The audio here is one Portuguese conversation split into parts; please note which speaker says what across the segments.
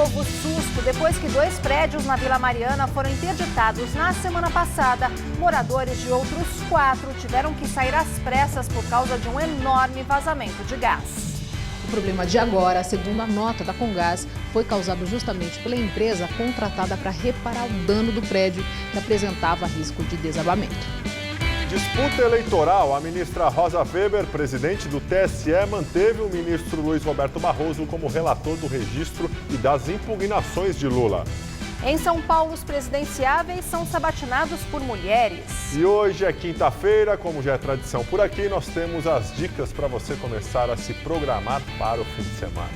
Speaker 1: novo susto depois que 2 prédios na Vila Mariana foram interditados na semana passada. Moradores de outros 4 tiveram que sair às pressas por causa de um enorme vazamento de gás.
Speaker 2: O problema de agora, segundo a nota da Comgás, foi causado justamente pela empresa contratada para reparar o dano do prédio que apresentava risco de desabamento.
Speaker 3: Disputa eleitoral. A ministra Rosa Weber, presidente do TSE, manteve o ministro Luiz Roberto Barroso como relator do registro e das impugnações de Lula.
Speaker 1: Em São Paulo, os presidenciáveis são sabatinados por mulheres.
Speaker 3: E hoje é quinta-feira, como já é tradição por aqui, nós temos as dicas para você começar a se programar para o fim de semana.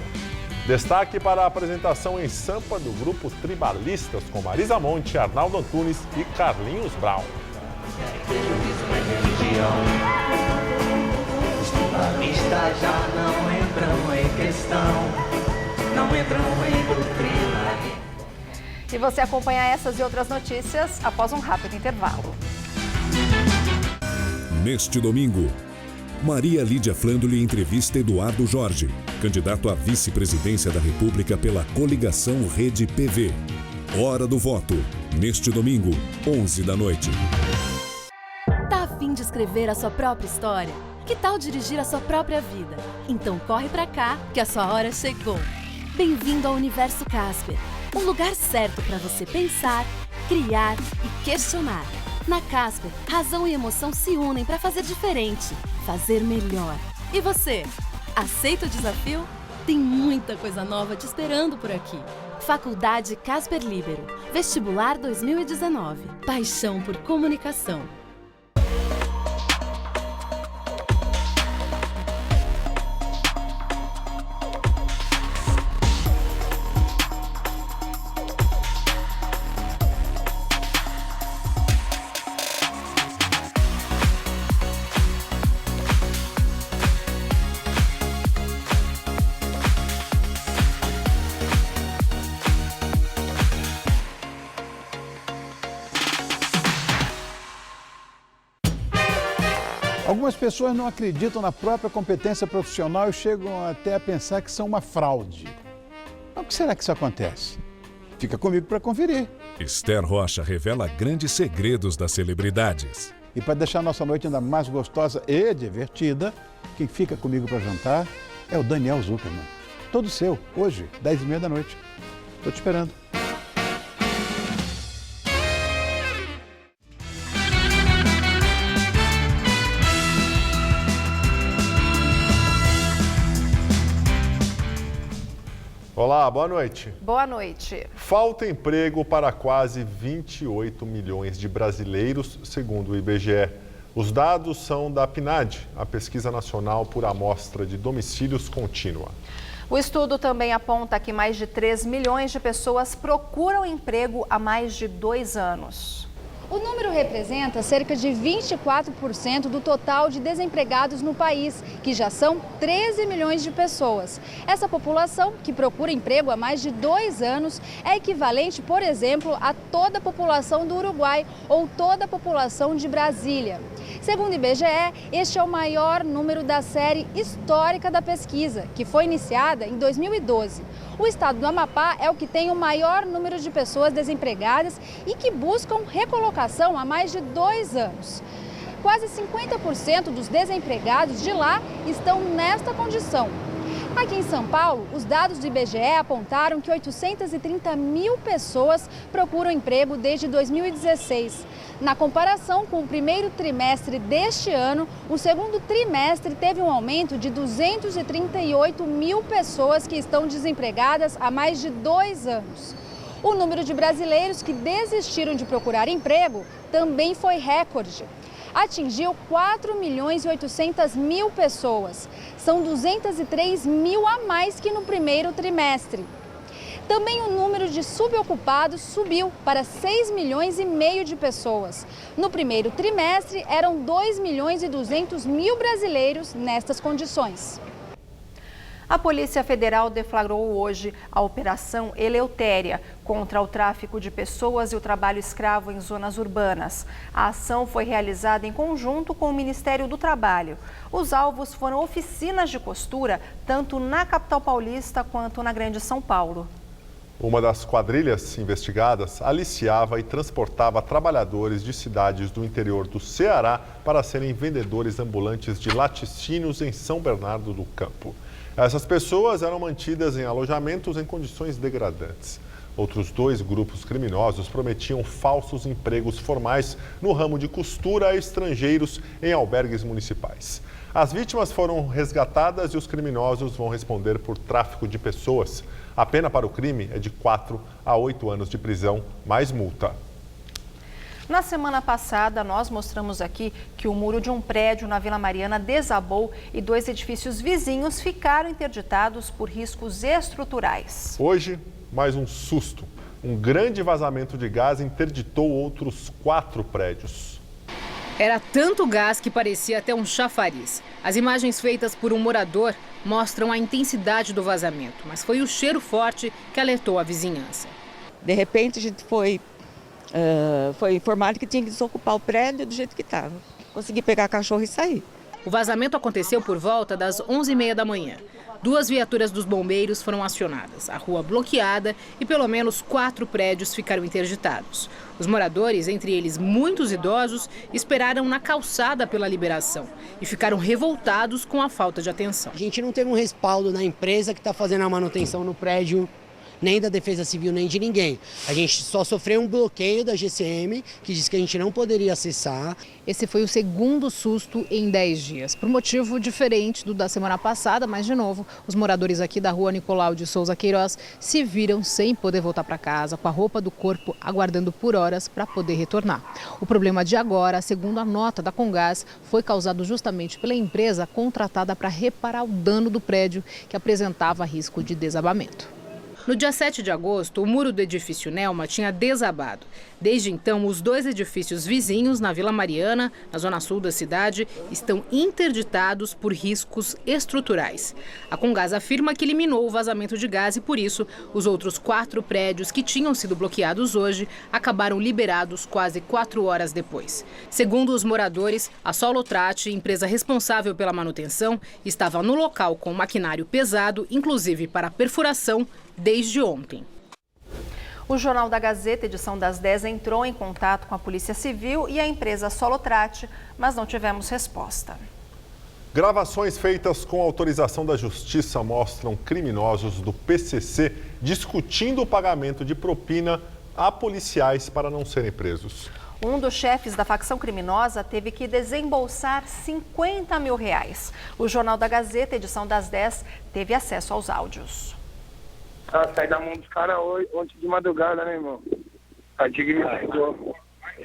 Speaker 3: Destaque para a apresentação em Sampa do grupo Tribalistas, com Marisa Monte, Arnaldo Antunes e Carlinhos Brown.
Speaker 4: Os tribalistas já não entram em questão, não entram em doutrina.
Speaker 1: E você acompanha essas e outras notícias após um rápido intervalo.
Speaker 5: Neste domingo, Maria Lídia Flandoli entrevista Eduardo Jorge, candidato à vice-presidência da República pela coligação Rede PV. Hora do voto, neste domingo, 11 da noite.
Speaker 6: Tá a fim de escrever a sua própria história? Que tal dirigir a sua própria vida? Então corre pra cá, que a sua hora chegou. Bem-vindo ao Universo Casper, um lugar certo para você pensar, criar e questionar. Na Casper, razão e emoção se unem para fazer diferente, fazer melhor. E você, aceita o desafio? Tem muita coisa nova te esperando por aqui. Faculdade Casper Líbero, Vestibular 2019. Paixão por comunicação.
Speaker 7: Algumas pessoas não acreditam na própria competência profissional e chegam até a pensar que são uma fraude. Mas o que será que isso acontece? Fica comigo para conferir.
Speaker 5: Esther Rocha revela grandes segredos das celebridades.
Speaker 7: E para deixar nossa noite ainda mais gostosa e divertida, quem fica comigo para jantar é o Daniel Zuckerman. Todo seu, hoje, 10h30 da noite. Estou te esperando.
Speaker 3: Olá, boa noite.
Speaker 1: Boa noite.
Speaker 3: Falta emprego para quase 28 milhões de brasileiros, segundo o IBGE. Os dados são da PNAD, a Pesquisa Nacional por Amostra de Domicílios Contínua.
Speaker 1: O estudo também aponta que mais de 3 milhões de pessoas procuram emprego há mais de 2 anos.
Speaker 8: O número representa cerca de 24% do total de desempregados no país, que já são 13 milhões de pessoas. Essa população, que procura emprego há mais de 2 anos, é equivalente, por exemplo, a toda a população do Uruguai ou toda a população de Brasília. Segundo o IBGE, este é o maior número da série histórica da pesquisa, que foi iniciada em 2012. O estado do Amapá é o que tem o maior número de pessoas desempregadas e que buscam recolocação há mais de 2 anos. Quase 50% dos desempregados de lá estão nesta condição. Aqui em São Paulo, os dados do IBGE apontaram que 830 mil pessoas procuram emprego desde 2016. Na comparação com o primeiro trimestre deste ano, o segundo trimestre teve um aumento de 238 mil pessoas que estão desempregadas há mais de 2 anos. O número de brasileiros que desistiram de procurar emprego também foi recorde. Atingiu 4 milhões e 800 mil pessoas. São 203 mil a mais que no primeiro trimestre. Também o número de subocupados subiu para 6 milhões e meio de pessoas. No primeiro trimestre, eram 2 milhões e 200 mil brasileiros nestas condições.
Speaker 1: A Polícia Federal deflagrou hoje a Operação Eleutéria contra o tráfico de pessoas e o trabalho escravo em zonas urbanas. A ação foi realizada em conjunto com o Ministério do Trabalho. Os alvos foram oficinas de costura, tanto na capital paulista quanto na Grande São Paulo.
Speaker 3: Uma das quadrilhas investigadas aliciava e transportava trabalhadores de cidades do interior do Ceará para serem vendedores ambulantes de laticínios em São Bernardo do Campo. Essas pessoas eram mantidas em alojamentos em condições degradantes. Outros 2 grupos criminosos prometiam falsos empregos formais no ramo de costura a estrangeiros em albergues municipais. As vítimas foram resgatadas e os criminosos vão responder por tráfico de pessoas. A pena para o crime é de 4 a 8 anos de prisão, mais multa.
Speaker 1: Na semana passada, nós mostramos aqui que o muro de um prédio na Vila Mariana desabou e 2 edifícios vizinhos ficaram interditados por riscos estruturais.
Speaker 3: Hoje, mais um susto. Um grande vazamento de gás interditou outros 4 prédios.
Speaker 2: Era tanto gás que parecia até um chafariz. As imagens feitas por um morador mostram a intensidade do vazamento, mas foi o cheiro forte que alertou a vizinhança.
Speaker 9: De repente, a gente foi informado que tinha que desocupar o prédio do jeito que estava. Consegui pegar cachorro e sair.
Speaker 2: O vazamento aconteceu por volta das 11h30 da manhã. 2 viaturas dos bombeiros foram acionadas, a rua bloqueada e pelo menos 4 prédios ficaram interditados. Os moradores, entre eles muitos idosos, esperaram na calçada pela liberação e ficaram revoltados com a falta de atenção.
Speaker 10: A gente não teve um respaldo da empresa que está fazendo a manutenção no prédio, nem da Defesa Civil, nem de ninguém. A gente só sofreu um bloqueio da GCM, que disse que a gente não poderia acessar.
Speaker 2: Esse foi o segundo susto em 10 dias, por motivo diferente do da semana passada, mas de novo, os moradores aqui da rua Nicolau de Souza Queiroz se viram sem poder voltar para casa, com a roupa do corpo, aguardando por horas para poder retornar. O problema de agora, segundo a nota da Comgás, foi causado justamente pela empresa contratada para reparar o dano do prédio, que apresentava risco de desabamento. No dia 7 de agosto, o muro do edifício Nelma tinha desabado. Desde então, os 2 edifícios vizinhos na Vila Mariana, na zona sul da cidade, estão interditados por riscos estruturais. A Comgás afirma que eliminou o vazamento de gás e, por isso, os outros 4 prédios que tinham sido bloqueados hoje acabaram liberados quase 4 horas depois. Segundo os moradores, a Solotrate, empresa responsável pela manutenção, estava no local com maquinário pesado, inclusive para perfuração, desde ontem.
Speaker 1: O Jornal da Gazeta, edição das 10, entrou em contato com a Polícia Civil e a empresa Solotrate, mas não tivemos resposta.
Speaker 3: Gravações feitas com autorização da Justiça mostram criminosos do PCC discutindo o pagamento de propina a policiais para não serem presos.
Speaker 1: Um dos chefes da facção criminosa teve que desembolsar R$50 mil. O Jornal da Gazeta, edição das 10, teve acesso aos áudios.
Speaker 11: Saí da mão dos caras ontem de madrugada, né, irmão? A DIG me pegou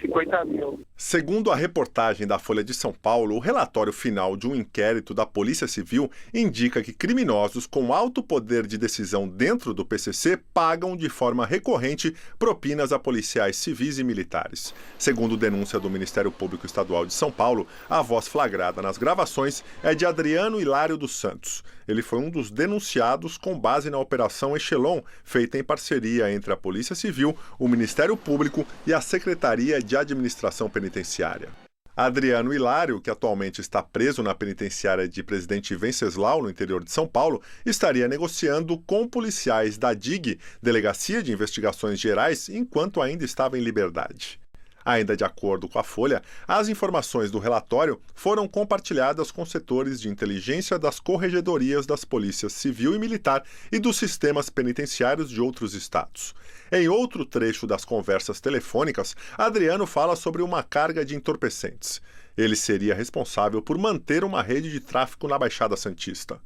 Speaker 11: 50 mil.
Speaker 3: Segundo a reportagem da Folha de São Paulo, o relatório final de um inquérito da Polícia Civil indica que criminosos com alto poder de decisão dentro do PCC pagam de forma recorrente propinas a policiais civis e militares. Segundo denúncia do Ministério Público Estadual de São Paulo, a voz flagrada nas gravações é de Adriano Hilário dos Santos. Ele foi um dos denunciados com base na Operação Echelon, feita em parceria entre a Polícia Civil, o Ministério Público e a Secretaria de Administração Penitenciária. Adriano Hilário, que atualmente está preso na penitenciária de Presidente Venceslau, no interior de São Paulo, estaria negociando com policiais da DIG, Delegacia de Investigações Gerais, enquanto ainda estava em liberdade. Ainda de acordo com a Folha, as informações do relatório foram compartilhadas com setores de inteligência das corregedorias das polícias civil e militar e dos sistemas penitenciários de outros estados. Em outro trecho das conversas telefônicas, Adriano fala sobre uma carga de entorpecentes. Ele seria responsável por manter uma rede de tráfico na Baixada Santista.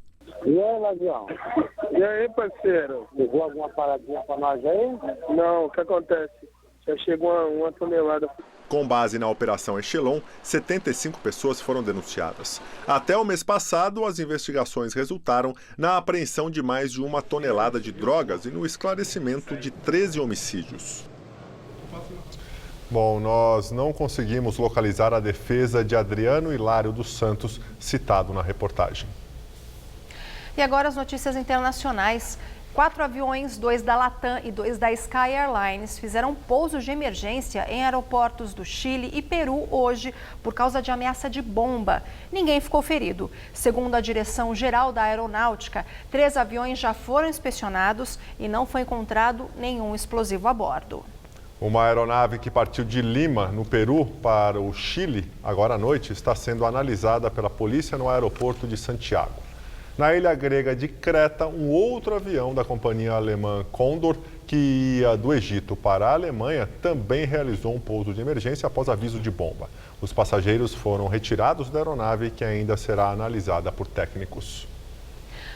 Speaker 11: E aí, Lavião? E aí, parceiro? Levou alguma paradinha pra nós aí? Não, o que acontece? Já chegou uma tonelada.
Speaker 3: Com base na Operação Echelon, 75 pessoas foram denunciadas. Até o mês passado, as investigações resultaram na apreensão de mais de 1 tonelada de drogas e no esclarecimento de 13 homicídios. Bom, nós não conseguimos localizar a defesa de Adriano Hilário dos Santos, citado na reportagem.
Speaker 1: E agora as notícias internacionais. 4 aviões, 2 da Latam e 2 da Sky Airlines, fizeram pousos de emergência em aeroportos do Chile e Peru hoje por causa de ameaça de bomba. Ninguém ficou ferido. Segundo a Direção-Geral da Aeronáutica, 3 aviões já foram inspecionados e não foi encontrado nenhum explosivo a bordo.
Speaker 3: Uma aeronave que partiu de Lima, no Peru, para o Chile, agora à noite, está sendo analisada pela polícia no aeroporto de Santiago. Na ilha grega de Creta, um outro avião da companhia alemã Condor, que ia do Egito para a Alemanha, também realizou um pouso de emergência após aviso de bomba. Os passageiros foram retirados da aeronave, que ainda será analisada por técnicos.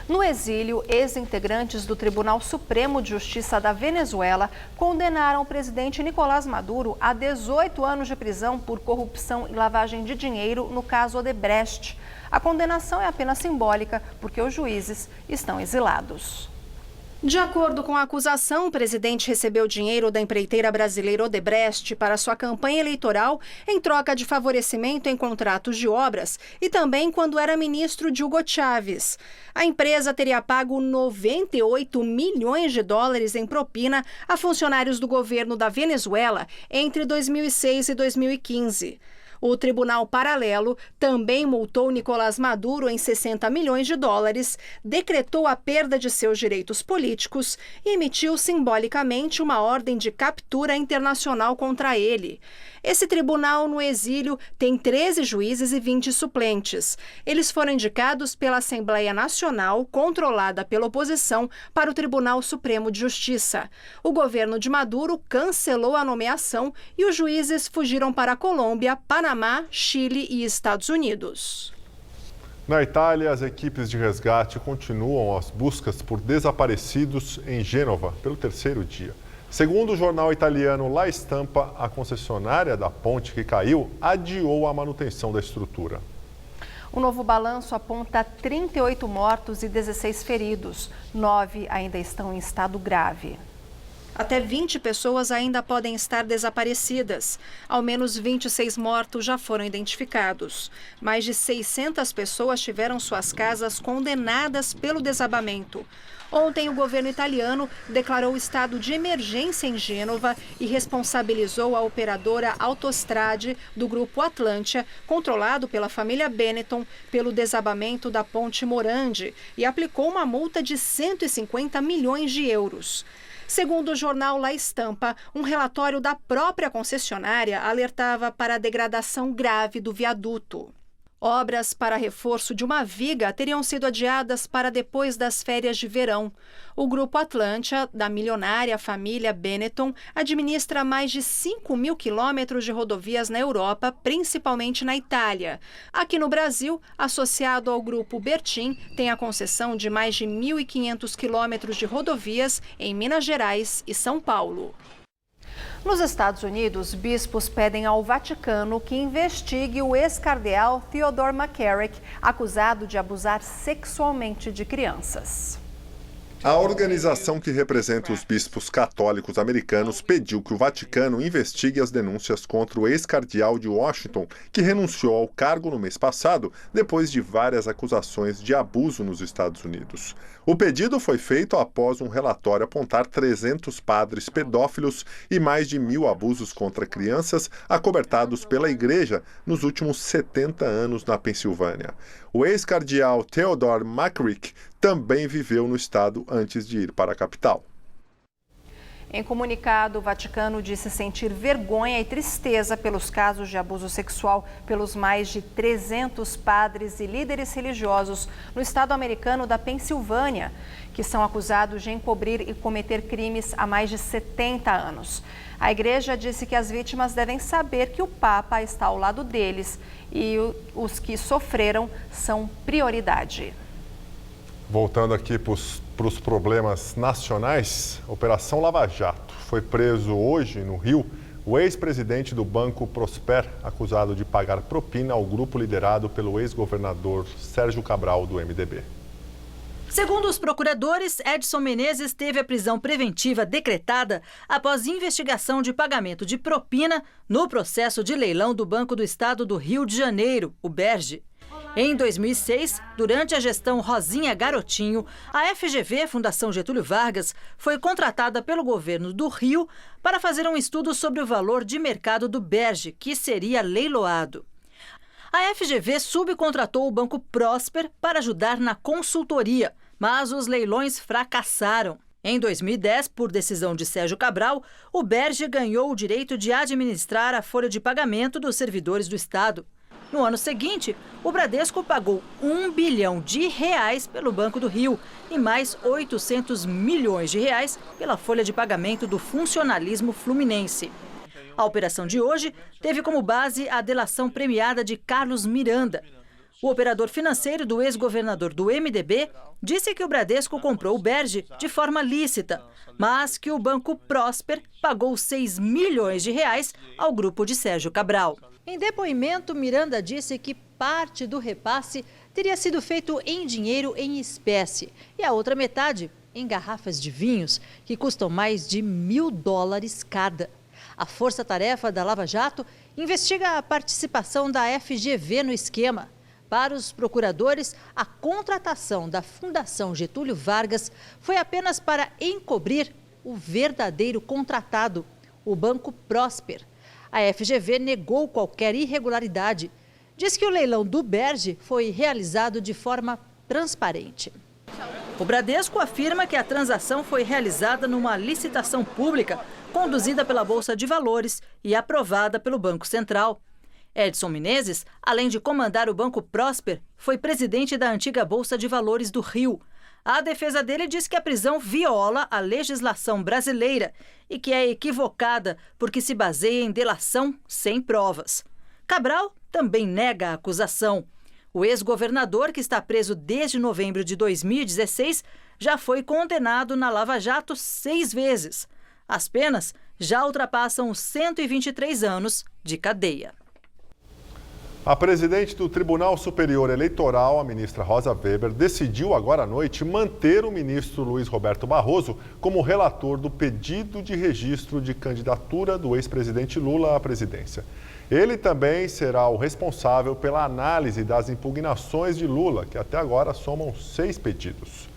Speaker 1: No exílio, ex-integrantes do Tribunal Supremo de Justiça da Venezuela condenaram o presidente Nicolás Maduro a 18 anos de prisão por corrupção e lavagem de dinheiro no caso Odebrecht. A condenação é apenas simbólica, porque os juízes estão exilados. De acordo com a acusação, o presidente recebeu dinheiro da empreiteira brasileira Odebrecht para sua campanha eleitoral em troca de favorecimento em contratos de obras e também quando era ministro de Hugo Chávez. A empresa teria pago 98 milhões de dólares em propina a funcionários do governo da Venezuela entre 2006 e 2015. O Tribunal Paralelo também multou Nicolás Maduro em 60 milhões de dólares, decretou a perda de seus direitos políticos e emitiu simbolicamente uma ordem de captura internacional contra ele. Esse tribunal no exílio tem 13 juízes e 20 suplentes. Eles foram indicados pela Assembleia Nacional, controlada pela oposição, para o Tribunal Supremo de Justiça. O governo de Maduro cancelou a nomeação e os juízes fugiram para a Colômbia, Panamá, Chile e Estados Unidos.
Speaker 3: Na Itália, as equipes de resgate continuam as buscas por desaparecidos em Gênova pelo 3º dia. Segundo o jornal italiano La Stampa, a concessionária da ponte que caiu adiou a manutenção da estrutura.
Speaker 1: O novo balanço aponta 38 mortos e 16 feridos. 9 ainda estão em estado grave. Até 20 pessoas ainda podem estar desaparecidas. Ao menos 26 mortos já foram identificados. Mais de 600 pessoas tiveram suas casas condenadas pelo desabamento. Ontem, o governo italiano declarou estado de emergência em Gênova e responsabilizou a operadora Autostrade do Grupo Atlantia, controlado pela família Benetton, pelo desabamento da ponte Morandi e aplicou uma multa de 150 milhões de euros. Segundo o jornal La Stampa, um relatório da própria concessionária alertava para a degradação grave do viaduto. Obras para reforço de uma viga teriam sido adiadas para depois das férias de verão. O Grupo Atlantia, da milionária família Benetton, administra mais de 5.000 quilômetros de rodovias na Europa, principalmente na Itália. Aqui no Brasil, associado ao Grupo Bertin, tem a concessão de mais de 1.500 quilômetros de rodovias em Minas Gerais e São Paulo. Nos Estados Unidos, bispos pedem ao Vaticano que investigue o ex-cardeal Theodore McCarrick, acusado de abusar sexualmente de crianças.
Speaker 3: A organização que representa os bispos católicos americanos pediu que o Vaticano investigue as denúncias contra o ex-cardeal de Washington, que renunciou ao cargo no mês passado, depois de várias acusações de abuso nos Estados Unidos. O pedido foi feito após um relatório apontar 300 padres pedófilos e mais de 1.000 abusos contra crianças acobertados pela Igreja nos últimos 70 anos na Pensilvânia. O ex-cardeal Theodore McCarrick também viveu no estado antes de ir para a capital.
Speaker 1: Em comunicado, o Vaticano disse sentir vergonha e tristeza pelos casos de abuso sexual pelos mais de 300 padres e líderes religiosos no estado americano da Pensilvânia, que são acusados de encobrir e cometer crimes há mais de 70 anos. A igreja disse que as vítimas devem saber que o Papa está ao lado deles e os que sofreram são prioridade.
Speaker 3: Voltando aqui para os problemas nacionais, Operação Lava Jato. Foi preso hoje, no Rio, o ex-presidente do Banco Prosper, acusado de pagar propina ao grupo liderado pelo ex-governador Sérgio Cabral, do MDB.
Speaker 12: Segundo os procuradores, Edson Menezes teve a prisão preventiva decretada após investigação de pagamento de propina no processo de leilão do Banco do Estado do Rio de Janeiro, o BERJ. Em 2006, durante a gestão Rosinha Garotinho, a FGV, Fundação Getúlio Vargas, foi contratada pelo governo do Rio para fazer um estudo sobre o valor de mercado do Berge, que seria leiloado. A FGV subcontratou o Banco Prosper para ajudar na consultoria, mas os leilões fracassaram. Em 2010, por decisão de Sérgio Cabral, o Berge ganhou o direito de administrar a folha de pagamento dos servidores do Estado. No ano seguinte, o Bradesco pagou R$1 bilhão pelo Banco do Rio e mais R$800 milhões pela folha de pagamento do funcionalismo fluminense. A operação de hoje teve como base a delação premiada de Carlos Miranda. O operador financeiro do ex-governador do MDB disse que o Bradesco comprou o Berge de forma lícita, mas que o Banco Prosper pagou R$6 milhões ao grupo de Sérgio Cabral. Em depoimento, Miranda disse que parte do repasse teria sido feito em dinheiro em espécie e a outra metade em garrafas de vinhos que custam mais de $1.000 cada. A Força-Tarefa da Lava Jato investiga a participação da FGV no esquema. Para os procuradores, a contratação da Fundação Getúlio Vargas foi apenas para encobrir o verdadeiro contratado, o Banco Prosper. A FGV negou qualquer irregularidade. Diz que o leilão do Berge foi realizado de forma transparente. O Bradesco afirma que a transação foi realizada numa licitação pública, conduzida pela Bolsa de Valores e aprovada pelo Banco Central. Edson Menezes, além de comandar o Banco Prosper, foi presidente da antiga Bolsa de Valores do Rio. A defesa dele diz que a prisão viola a legislação brasileira e que é equivocada porque se baseia em delação sem provas. Cabral também nega a acusação. O ex-governador, que está preso desde novembro de 2016, já foi condenado na Lava Jato 6 vezes. As penas já ultrapassam os 123 anos de cadeia.
Speaker 3: A presidente do Tribunal Superior Eleitoral, a ministra Rosa Weber, decidiu agora à noite manter o ministro Luiz Roberto Barroso como relator do pedido de registro de candidatura do ex-presidente Lula à presidência. Ele também será o responsável pela análise das impugnações de Lula, que até agora somam 6 pedidos.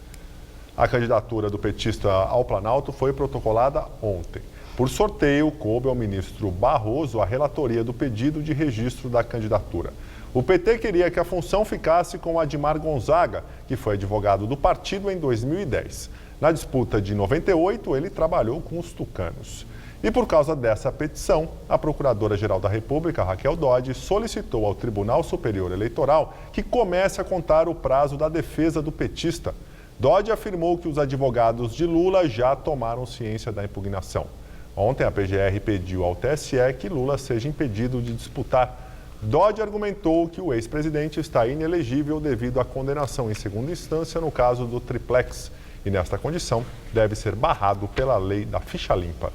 Speaker 3: A candidatura do petista ao Planalto foi protocolada ontem. Por sorteio, coube ao ministro Barroso a relatoria do pedido de registro da candidatura. O PT queria que a função ficasse com Admar Gonzaga, que foi advogado do partido em 2010. Na disputa de 98, ele trabalhou com os tucanos. E por causa dessa petição, a Procuradora-Geral da República, Raquel Dodge, solicitou ao Tribunal Superior Eleitoral que comece a contar o prazo da defesa do petista. Dodge afirmou que os advogados de Lula já tomaram ciência da impugnação. Ontem, a PGR pediu ao TSE que Lula seja impedido de disputar. Dodge argumentou que o ex-presidente está inelegível devido à condenação em segunda instância no caso do triplex e, nesta condição, deve ser barrado pela lei da ficha limpa.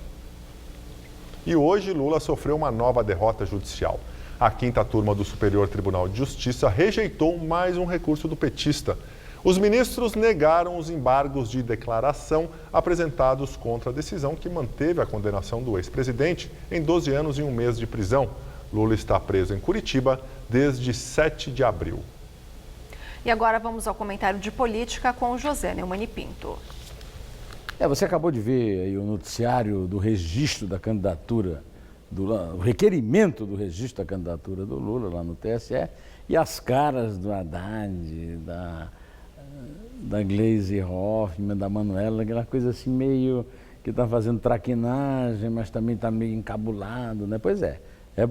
Speaker 3: E hoje, Lula sofreu uma nova derrota judicial. A 5ª turma do Superior Tribunal de Justiça rejeitou mais um recurso do petista. Os ministros negaram os embargos de declaração apresentados contra a decisão que manteve a condenação do ex-presidente em 12 anos e 1 mês de prisão. Lula está preso em Curitiba desde 7 de abril.
Speaker 1: E agora vamos ao comentário de política com José Neumani Pinto.
Speaker 13: Você acabou de ver aí o noticiário do registro da candidatura, o requerimento do registro da candidatura do Lula lá no TSE e as caras do Haddad, da Gleisi Hoffmann, da Manuela, aquela coisa assim meio que está fazendo traquinagem, mas também está meio encabulado, né? Pois é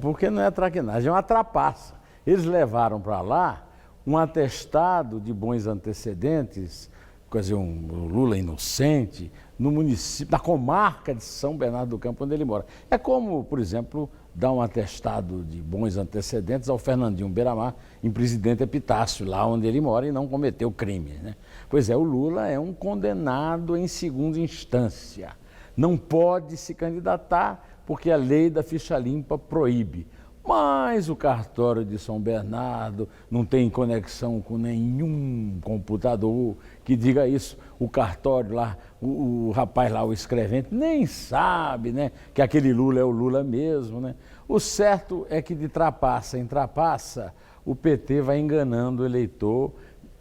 Speaker 13: porque não é traquinagem, é uma trapaça. Eles levaram para lá um atestado de bons antecedentes, quer dizer, um Lula inocente, no município, na comarca de São Bernardo do Campo, onde ele mora. É como, por exemplo, dar um atestado de bons antecedentes ao Fernandinho Beiramar, em Presidente Epitácio, lá onde ele mora e não cometeu crime, né? Pois é, o Lula é um condenado em segunda instância. Não pode se candidatar porque a lei da ficha limpa proíbe. Mas o cartório de São Bernardo não tem conexão com nenhum computador que diga isso. O cartório lá, o rapaz lá, o escrevente, nem sabe, né, que aquele Lula é o Lula mesmo, né? O certo é que de trapaça em trapaça, o PT vai enganando o eleitor,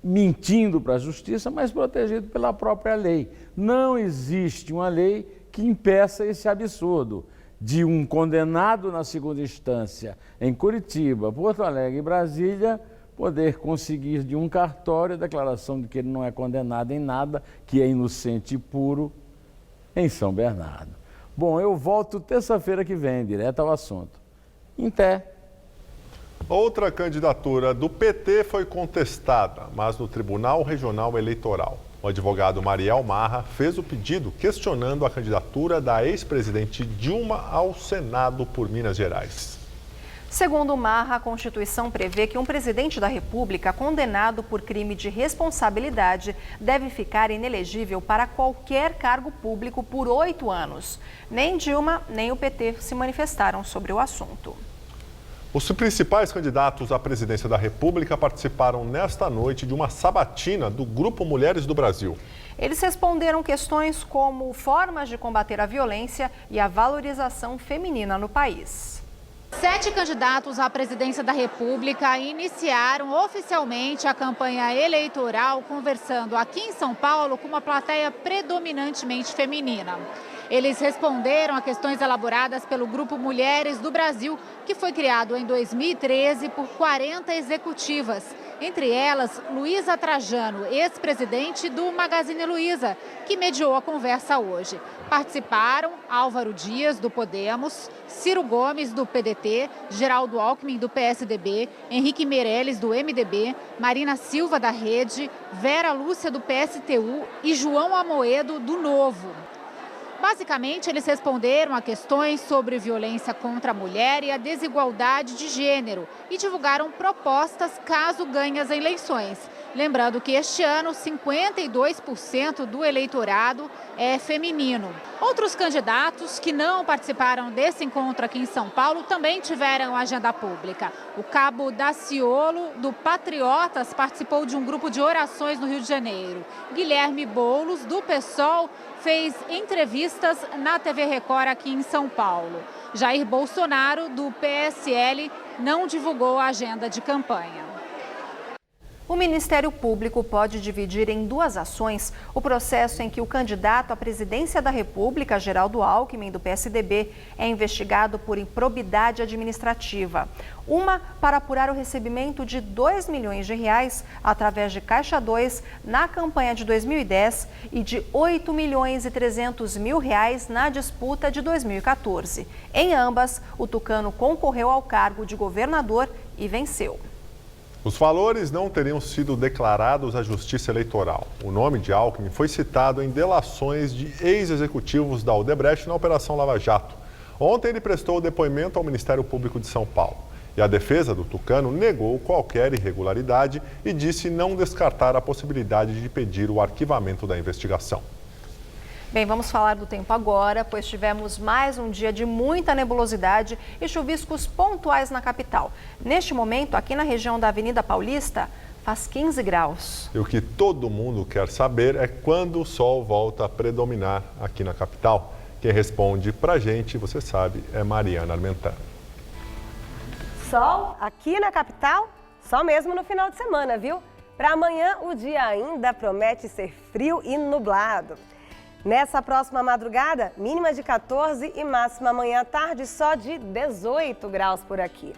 Speaker 13: mentindo para a justiça, mas protegido pela própria lei. Não existe uma lei que impeça esse absurdo de um condenado na segunda instância em Curitiba, Porto Alegre e Brasília poder conseguir de um cartório a declaração de que ele não é condenado em nada, que é inocente e puro em São Bernardo. Bom, eu volto terça-feira que vem, direto ao assunto. Até.
Speaker 3: Outra candidatura do PT foi contestada, mas no Tribunal Regional Eleitoral. O advogado Mariel Marra fez o pedido questionando a candidatura da ex-presidente Dilma ao Senado por Minas Gerais.
Speaker 1: Segundo Marra, a Constituição prevê que um presidente da República condenado por crime de responsabilidade deve ficar inelegível para qualquer cargo público por 8 anos. Nem Dilma, nem o PT se manifestaram sobre o assunto.
Speaker 3: Os principais candidatos à presidência da República participaram nesta noite de uma sabatina do Grupo Mulheres do Brasil.
Speaker 1: Eles responderam questões como formas de combater a violência e a valorização feminina no país.
Speaker 2: 7 candidatos à presidência da República iniciaram oficialmente a campanha eleitoral conversando aqui em São Paulo com uma plateia predominantemente feminina. Eles responderam a questões elaboradas pelo Grupo Mulheres do Brasil, que foi criado em 2013 por 40 executivas. Entre elas, Luísa Trajano, ex-presidente do Magazine Luiza, que mediou a conversa hoje. Participaram Álvaro Dias, do Podemos, Ciro Gomes, do PDT, Geraldo Alckmin, do PSDB, Henrique Meirelles, do MDB, Marina Silva, da Rede, Vera Lúcia, do PSTU e João Amoedo, do Novo. Basicamente, eles responderam a questões sobre violência contra a mulher e a desigualdade de gênero e divulgaram propostas caso ganhe as eleições. Lembrando que este ano, 52% do eleitorado é feminino. Outros candidatos que não participaram desse encontro aqui em São Paulo também tiveram agenda pública. O cabo Daciolo, do Patriotas, participou de um grupo de orações no Rio de Janeiro. Guilherme Boulos, do PSOL, fez entrevistas na TV Record aqui em São Paulo. Jair Bolsonaro, do PSL, não divulgou a agenda de campanha.
Speaker 1: O Ministério Público pode dividir em 2 ações o processo em que o candidato à presidência da República, Geraldo Alckmin, do PSDB, é investigado por improbidade administrativa. Uma para apurar o recebimento de R$2 milhões através de Caixa 2 na campanha de 2010 e de R$8.300.000 na disputa de 2014. Em ambas, o tucano concorreu ao cargo de governador e venceu.
Speaker 3: Os valores não teriam sido declarados à Justiça Eleitoral. O nome de Alckmin foi citado em delações de ex-executivos da Odebrecht na Operação Lava Jato. Ontem ele prestou depoimento ao Ministério Público de São Paulo. E a defesa do tucano negou qualquer irregularidade e disse não descartar a possibilidade de pedir o arquivamento da investigação.
Speaker 1: Bem, vamos falar do tempo agora, pois tivemos mais um dia de muita nebulosidade e chuviscos pontuais na capital. Neste momento, aqui na região da Avenida Paulista, faz 15 graus.
Speaker 3: E o que todo mundo quer saber é quando o sol volta a predominar aqui na capital. Quem responde pra gente, você sabe, é Mariana Armentano.
Speaker 14: Sol aqui na capital, só mesmo no final de semana, viu? Para amanhã, o dia ainda promete ser frio e nublado. Nessa próxima madrugada, mínima de 14 e máxima amanhã à tarde só de 18 graus por aqui.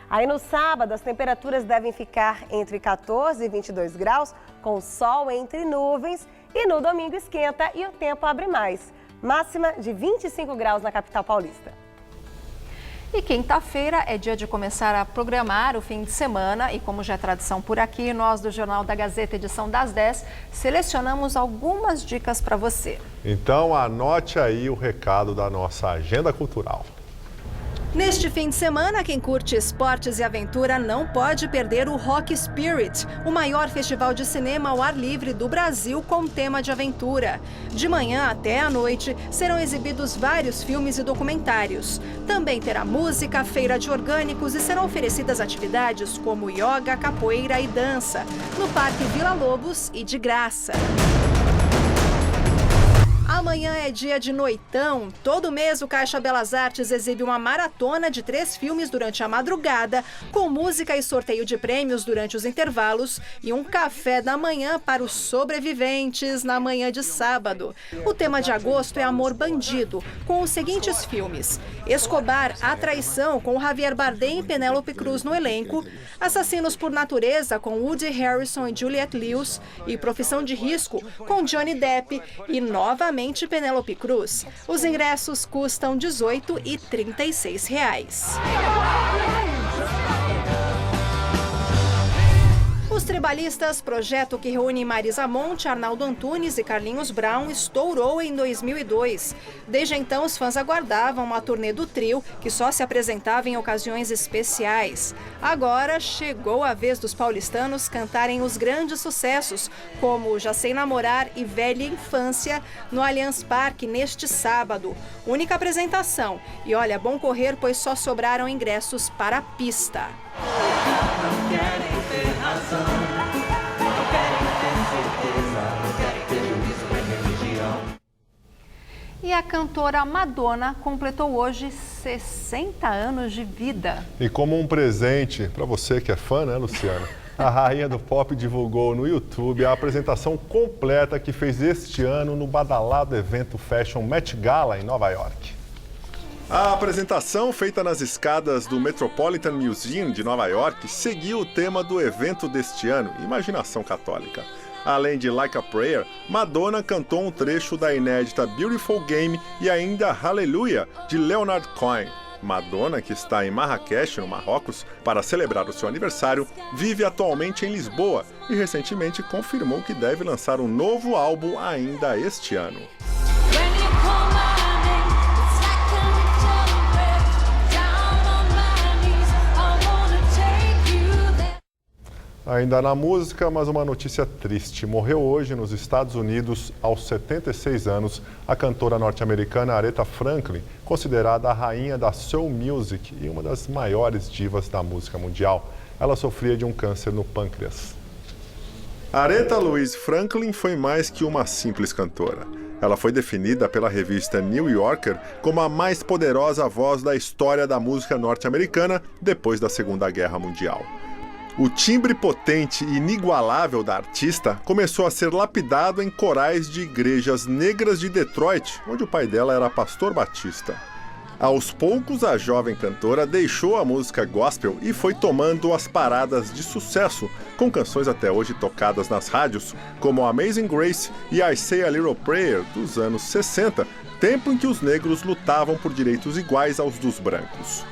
Speaker 14: Aí no sábado, as temperaturas devem ficar entre 14 e 22 graus, com sol entre nuvens. E no domingo esquenta e o tempo abre mais. Máxima de 25 graus na capital paulista.
Speaker 1: E quinta-feira é dia de começar a programar o fim de semana e, como já é tradição por aqui, nós do Jornal da Gazeta, edição das 10, selecionamos algumas dicas para você.
Speaker 3: Então anote aí o recado da nossa agenda cultural.
Speaker 1: Neste fim de semana, quem curte esportes e aventura não pode perder o Rock Spirit, o maior festival de cinema ao ar livre do Brasil com tema de aventura. De manhã até à noite serão exibidos vários filmes e documentários. Também terá música, feira de orgânicos e serão oferecidas atividades como yoga, capoeira e dança, no Parque Vila Lobos e de graça. Amanhã é dia de noitão. Todo mês o Caixa Belas Artes exibe uma maratona de 3 filmes durante a madrugada, com música e sorteio de prêmios durante os intervalos e um café da manhã para os sobreviventes na manhã de sábado. O tema de agosto é Amor Bandido, com os seguintes filmes: Escobar, A Traição, com Javier Bardem e Penélope Cruz no elenco, Assassinos por Natureza, com Woody Harrelson e Juliette Lewis, e Profissão de Risco, com Johnny Depp e novamente Penélope Cruz. Os ingressos custam R$ 18 e R$ 36. Os Tribalistas, projeto que reúne Marisa Monte, Arnaldo Antunes e Carlinhos Brown, estourou em 2002. Desde então, os fãs aguardavam uma turnê do trio, que só se apresentava em ocasiões especiais. Agora chegou a vez dos paulistanos cantarem os grandes sucessos, como Já Sei Namorar e Velha Infância, no Allianz Parque neste sábado. Única apresentação. E olha, é bom correr, pois só sobraram ingressos para a pista.
Speaker 4: Não querem ter razão, não querem ter certeza, não querem ter juízo nem religião.
Speaker 1: E a cantora Madonna completou hoje 60 anos de vida.
Speaker 3: E como um presente para você que é fã, né, Luciana? A rainha do pop divulgou no YouTube a apresentação completa que fez este ano no badalado evento Fashion Met Gala em Nova York. A apresentação, feita nas escadas do Metropolitan Museum de Nova York, seguiu o tema do evento deste ano, Imaginação Católica. Além de Like a Prayer, Madonna cantou um trecho da inédita Beautiful Game e ainda Hallelujah, de Leonard Cohen. Madonna, que está em Marrakech, no Marrocos, para celebrar o seu aniversário, vive atualmente em Lisboa e recentemente confirmou que deve lançar um novo álbum ainda este ano. Ainda na música, mas uma notícia triste. Morreu hoje nos Estados Unidos, aos 76 anos, a cantora norte-americana Aretha Franklin, considerada a rainha da soul music e uma das maiores divas da música mundial. Ela sofria de um câncer no pâncreas. Aretha Louise Franklin foi mais que uma simples cantora. Ela foi definida pela revista New Yorker como a mais poderosa voz da história da música norte-americana depois da Segunda Guerra Mundial. O timbre potente e inigualável da artista começou a ser lapidado em corais de igrejas negras de Detroit, onde o pai dela era pastor batista. Aos poucos, a jovem cantora deixou a música gospel e foi tomando as paradas de sucesso, com canções até hoje tocadas nas rádios, como Amazing Grace e I Say a Little Prayer, dos anos 60, tempo em que os negros lutavam por direitos iguais aos dos brancos.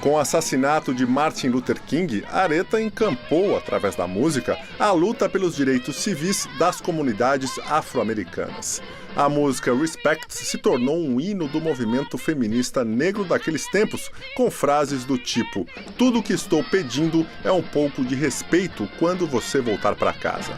Speaker 3: Com o assassinato de Martin Luther King, Aretha encampou, através da música, a luta pelos direitos civis das comunidades afro-americanas. A música Respect se tornou um hino do movimento feminista negro daqueles tempos, com frases do tipo: "Tudo o que estou pedindo é um pouco de respeito quando você voltar para casa."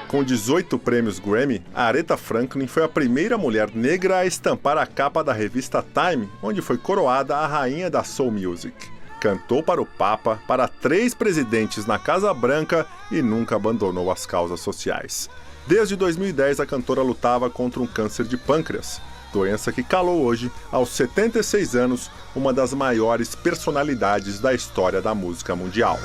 Speaker 3: Com 18 prêmios Grammy, a Aretha Franklin foi a primeira mulher negra a estampar a capa da revista Time, onde foi coroada a rainha da soul music. Cantou para o Papa, para 3 presidentes na Casa Branca e nunca abandonou as causas sociais. Desde 2010, a cantora lutava contra um câncer de pâncreas, doença que calou hoje, aos 76 anos, uma das maiores personalidades da história da música mundial.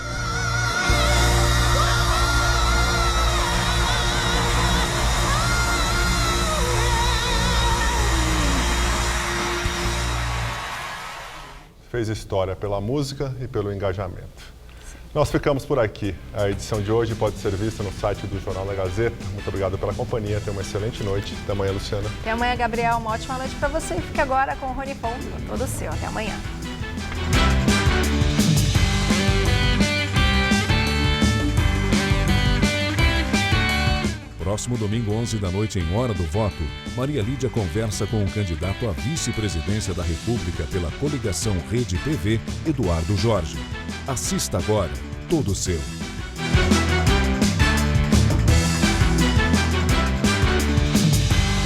Speaker 3: Fez história pela música e pelo engajamento. Nós ficamos por aqui. A edição de hoje pode ser vista no site do Jornal da Gazeta. Muito obrigado pela companhia. Tenha uma excelente noite. Até amanhã, Luciana.
Speaker 1: Até amanhã, Gabriel. Uma ótima noite para você. Fique agora com o Rony Pon, todo seu. Até amanhã.
Speaker 5: Próximo domingo, 11 da noite, em Hora do Voto, Maria Lídia conversa com o candidato à vice-presidência da República pela coligação Rede PV, Eduardo Jorge. Assista agora, todo seu.